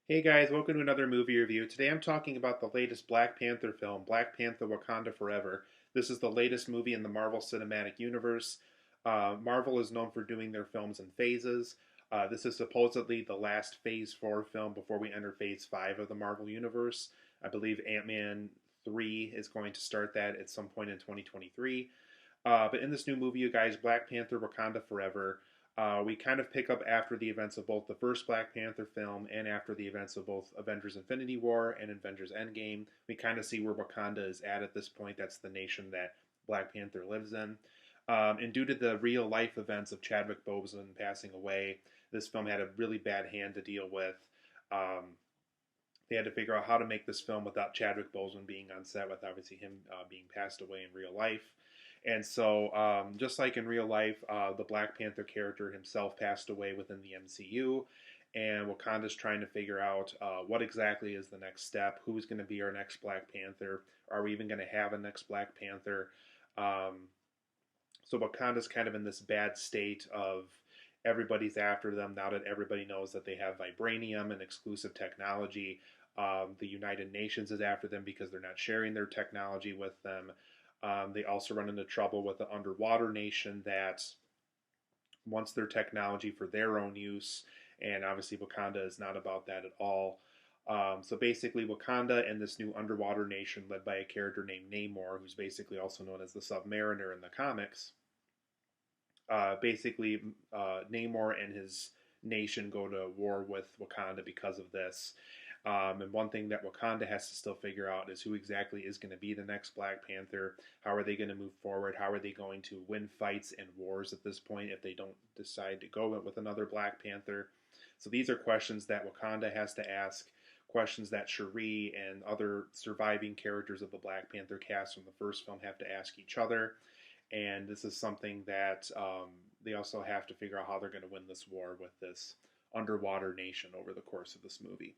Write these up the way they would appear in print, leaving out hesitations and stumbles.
Hey guys, welcome to another movie review. Today I'm talking about the latest Black Panther film, Black Panther Wakanda Forever. This is the latest movie in the Marvel Cinematic Universe. Marvel is known for doing their films in phases. This is supposedly the last Phase 4 film before we enter Phase 5 of the Marvel Universe. I believe Ant-Man 3 is going to start that at some point in 2023. But in this new movie, you guys, Black Panther Wakanda Forever, we kind of pick up after the events of both the first Black Panther film and after the events of both Avengers Infinity War and Avengers Endgame. We kind of see where Wakanda is at this point. That's the nation that Black Panther lives in. And due to the real life events of Chadwick Boseman passing away, this film had a really bad hand to deal with. Um, they had to figure out how to make this film without Chadwick Boseman being on set, with obviously him being passed away in real life. And so, just like in real life, the Black Panther character himself passed away within the MCU, and Wakanda's trying to figure out what exactly is the next step. Who's going to be our next Black Panther? Are we even going to have a next Black Panther? Um, so Wakanda's kind of in this bad state of everybody's after them now that everybody knows that they have vibranium and exclusive technology. The United Nations is after them because they're not sharing their technology with them. They also run into trouble with the underwater nation that wants their technology for their own use, and obviously Wakanda is not about that at all. So basically, Wakanda and this new underwater nation, led by a character named Namor, who's basically also known as the Submariner in the comics, Namor and his nation go to war with Wakanda because of this. And one thing that Wakanda has to still figure out is who exactly is going to be the next Black Panther. How are they going to move forward? How are they going to win fights and wars at this point if they don't decide to go with another Black Panther? So these are questions that Wakanda has to ask, questions that Shuri and other surviving characters of the Black Panther cast from the first film have to ask each other. And this is something that they also have to figure out how they're going to win this war with this underwater nation over the course of this movie.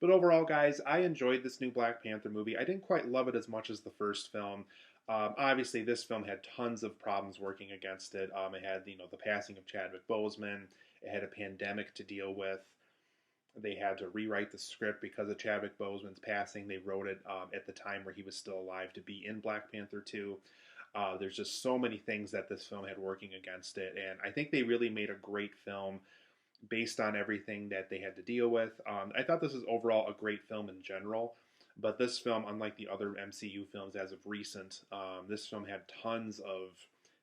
But overall, guys, I enjoyed this new Black Panther movie. I didn't quite love it as much as the first film. Obviously, this film had tons of problems working against it. It had, the passing of Chadwick Boseman. It had a pandemic to deal with. They had to rewrite the script because of Chadwick Boseman's passing. They wrote it at the time where he was still alive to be in Black Panther 2. There's just so many things that this film had working against it, and I think they really made a great film based on everything that they had to deal with. I thought this was overall a great film in general, but this film, unlike the other MCU films as of recent, this film had tons of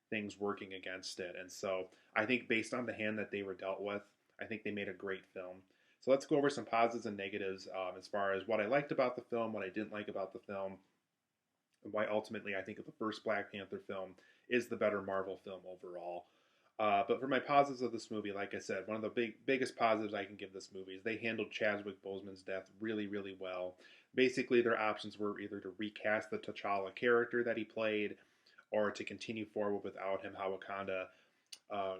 things working against it, and so I think based on the hand that they were dealt with, I think they made a great film. So let's go over some positives and negatives as far as what I liked about the film, what I didn't like about the film, and why ultimately I think the first Black Panther film is the better Marvel film overall. But for my positives of this movie, like I said, one of the biggest positives I can give this movie is they handled Chadwick Boseman's death really, really well. Basically, their options were either to recast the T'Challa character that he played, or to continue forward without him. How Wakanda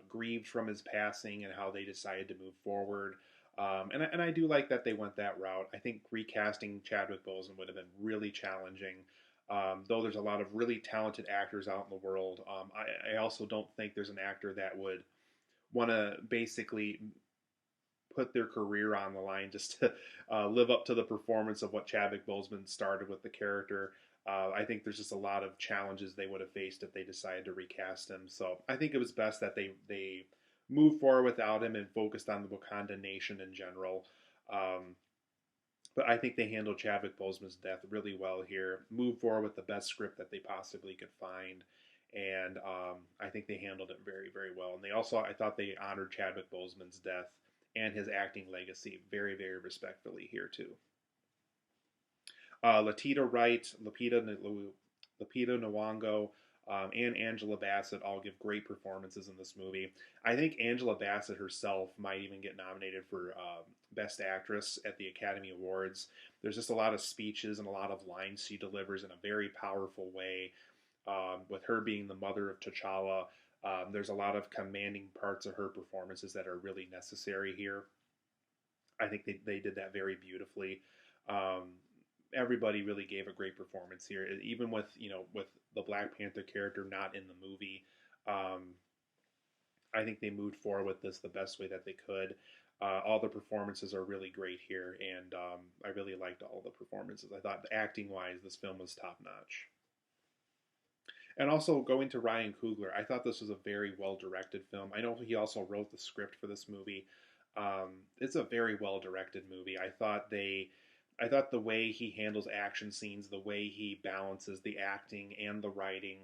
grieved from his passing and how they decided to move forward. And I do like that they went that route. I think recasting Chadwick Boseman would have been really challenging. Though there's a lot of really talented actors out in the world, I also don't think there's an actor that would want to basically put their career on the line just to live up to the performance of what Chadwick Boseman started with the character. I think there's just a lot of challenges they would have faced if they decided to recast him. So I think it was best that they moved forward without him and focused on the Wakanda nation in general. But I think they handled Chadwick Boseman's death really well here. Moved forward with the best script that they possibly could find, and I think they handled it very, very well. And they also, I thought they honored Chadwick Boseman's death and his acting legacy very, very respectfully here too. Latita Wright, Lupita Nyong'o, and Angela Bassett all give great performances in this movie. I think Angela Bassett herself might even get nominated for Best Actress at the Academy Awards. There's just a lot of speeches and a lot of lines she delivers in a very powerful way. With her being the mother of T'Challa, there's a lot of commanding parts of her performances that are really necessary here. I think they did that very beautifully. Um, Everybody really gave a great performance here, even with with the Black Panther character not in the movie. Um, I think they moved forward with this the best way that they could. All the performances are really great here, and I really liked all the performances. I thought acting wise, this film was top notch. And also going to Ryan Coogler, I thought this was a very well directed film. I know he also wrote the script for this movie. It's a very well directed movie. I thought the way he handles action scenes, the way he balances the acting and the writing,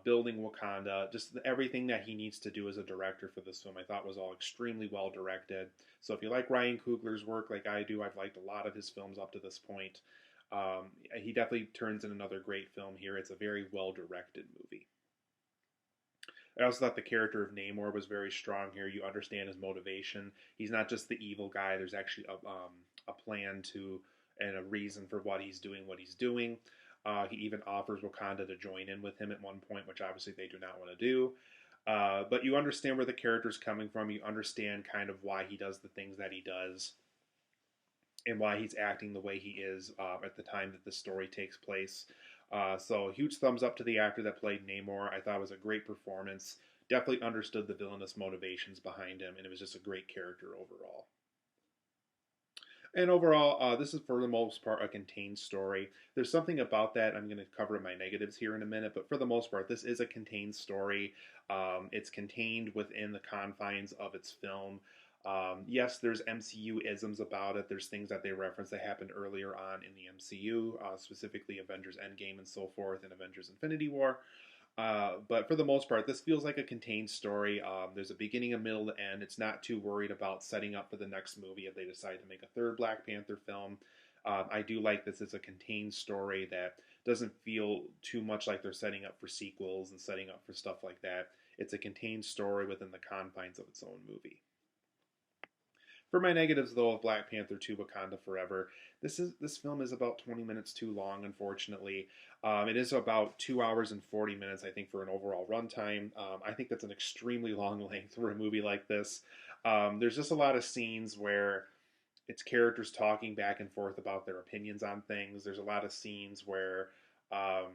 building Wakanda, just everything that he needs to do as a director for this film, I thought was all extremely well directed. So if you like Ryan Coogler's work like I do, I've liked a lot of his films up to this point. He definitely turns in another great film here. It's a very well directed movie. I also thought the character of Namor was very strong here. You understand his motivation. He's not just the evil guy. There's actually a plan to and a reason for what he's doing. He even offers Wakanda to join in with him at one point, which obviously they do not want to do. But you understand where the character's coming from. You understand kind of why he does the things that he does and why he's acting the way he is at the time that the story takes place. So huge thumbs up to the actor that played Namor. I thought it was a great performance. Definitely understood the villainous motivations behind him, and it was just a great character overall. And overall, this is for the most part a contained story. There's something about that I'm going to cover in my negatives here in a minute, but for the most part, this is a contained story. It's contained within the confines of its film. Yes, there's MCU isms about it. There's things that they reference that happened earlier on in the MCU, specifically Avengers Endgame and so forth, and Avengers Infinity War. But for the most part, this feels like a contained story. There's a beginning, a middle, and end. It's not too worried about setting up for the next movie if they decide to make a third Black Panther film. I do like this as a contained story that doesn't feel too much like they're setting up for sequels and setting up for stuff like that. It's a contained story within the confines of its own movie. For my negatives, though, of Black Panther 2: Wakanda Forever, this film is about 20 minutes too long, unfortunately. It is about 2 hours and 40 minutes, I think, for an overall runtime. I think that's an extremely long length for a movie like this. There's just a lot of scenes where it's characters talking back and forth about their opinions on things. There's a lot of scenes where um,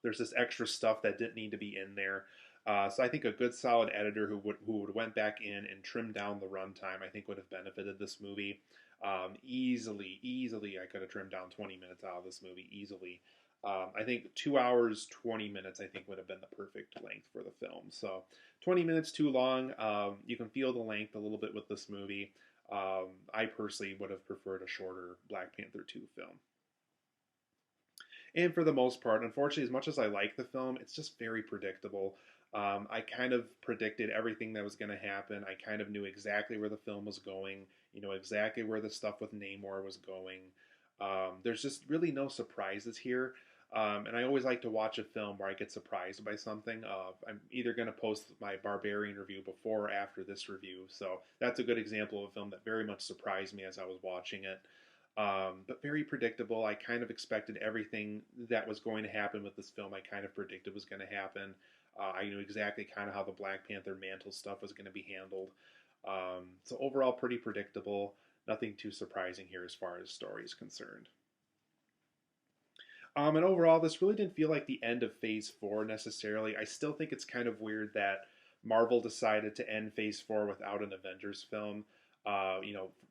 there's this extra stuff that didn't need to be in there. So I think a good solid editor who would went back in and trimmed down the runtime, I think would have benefited this movie. Easily, I could have trimmed down 20 minutes out of this movie easily. I think 2 hours 20 minutes I think would have been the perfect length for the film. So 20 minutes too long. You can feel the length a little bit with this movie. I personally would have preferred a shorter Black Panther 2 film. And for the most part, unfortunately, as much as I like the film, it's just very predictable. I kind of predicted everything that was going to happen. I kind of knew exactly where the film was going, exactly where the stuff with Namor was going. There's just really no surprises here. And I always like to watch a film where I get surprised by something. I'm either going to post my Barbarian review before or after this review. So that's a good example of a film that very much surprised me as I was watching it. But very predictable. I kind of expected everything that was going to happen with this film. I kind of predicted was going to happen. I knew exactly kind of how the Black Panther mantle stuff was going to be handled. So overall, pretty predictable. Nothing too surprising here as far as story is concerned. And overall, this really didn't feel like the end of Phase 4 necessarily. I still think it's kind of weird that Marvel decided to end Phase 4 without an Avengers film.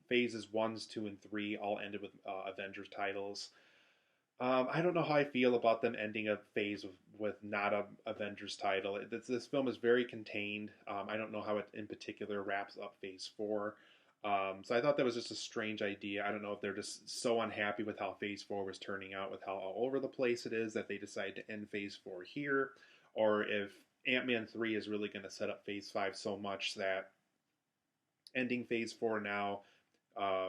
Phases 1, 2, and 3 all ended with Avengers titles. I don't know how I feel about them ending a phase with not a Avengers title. This film is very contained. I don't know how it in particular wraps up Phase 4. So I thought that was just a strange idea. I don't know if they're just so unhappy with how Phase 4 was turning out, with how all over the place it is, that they decided to end Phase 4 here, or if Ant-Man 3 is really going to set up Phase 5 so much that ending Phase 4 now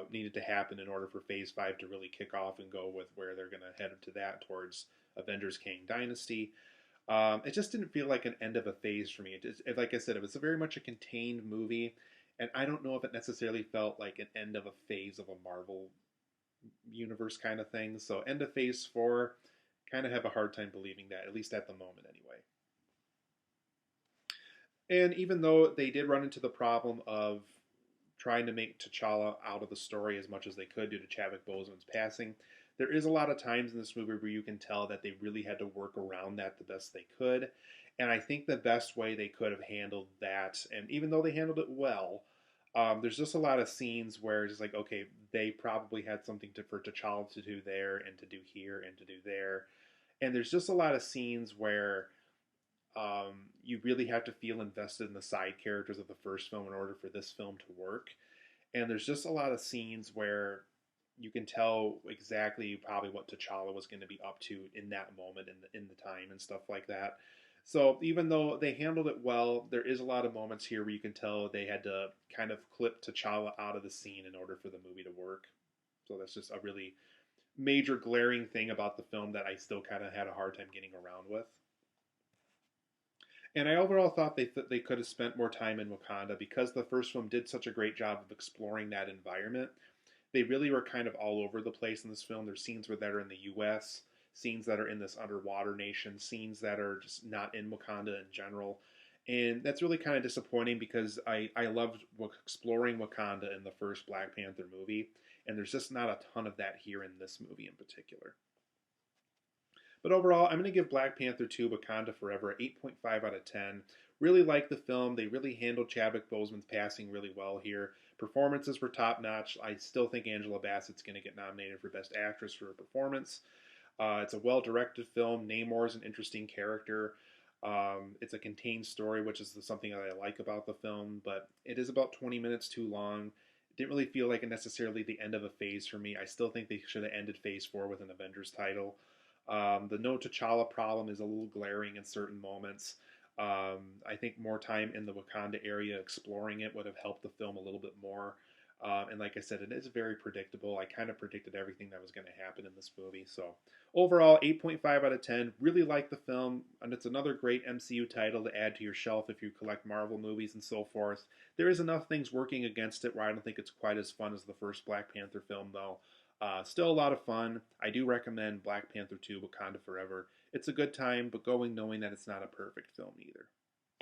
needed to happen in order for Phase 5 to really kick off and go with where they're going to head to that towards Avengers Kang Dynasty. It just didn't feel like an end of a phase for me. Like I said, it was very much a contained movie, and I don't know if it necessarily felt like an end of a phase of a Marvel universe kind of thing. So end of Phase 4, kind of have a hard time believing that, at least at the moment anyway. And even though they did run into the problem of trying to make T'Challa out of the story as much as they could due to Chadwick Boseman's passing, there is a lot of times in this movie where you can tell that they really had to work around that the best they could. And I think the best way they could have handled that, and even though they handled it well, there's just a lot of scenes where it's like, okay, they probably had something for T'Challa to do there and to do here and to do there. And there's just a lot of scenes where you really have to feel invested in the side characters of the first film in order for this film to work. And there's just a lot of scenes where you can tell exactly probably what T'Challa was going to be up to in that moment in the time and stuff like that. So even though they handled it well, there is a lot of moments here where you can tell they had to kind of clip T'Challa out of the scene in order for the movie to work. So that's just a really major glaring thing about the film that I still kind of had a hard time getting around with. And I overall thought they could have spent more time in Wakanda because the first film did such a great job of exploring that environment. They really were kind of all over the place in this film. There's scenes that are in the U.S., scenes that are in this underwater nation, scenes that are just not in Wakanda in general. And that's really kind of disappointing because I loved exploring Wakanda in the first Black Panther movie, and there's just not a ton of that here in this movie in particular. But overall, I'm going to give Black Panther 2 Wakanda Forever an 8.5 out of 10. Really like the film. They really handled Chadwick Boseman's passing really well here. Performances were top notch. I still think Angela Bassett's going to get nominated for Best Actress for her performance. It's a well directed film. Namor is an interesting character. It's a contained story, which is something that I like about the film, but it is about 20 minutes too long. It didn't really feel like necessarily the end of a phase for me. I still think they should have ended Phase 4 with an Avengers title. The no T'Challa problem is a little glaring in certain moments. I think more time in the Wakanda area exploring it would have helped the film a little bit more. And like I said, it is very predictable. I kind of predicted everything that was going to happen in this movie. So overall, 8.5 out of 10. Really like the film, and it's another great MCU title to add to your shelf if you collect Marvel movies and so forth. There is enough things working against it where I don't think it's quite as fun as the first Black Panther film, though. Still a lot of fun. I do recommend Black Panther 2 Wakanda Forever. It's a good time, but going knowing that it's not a perfect film either.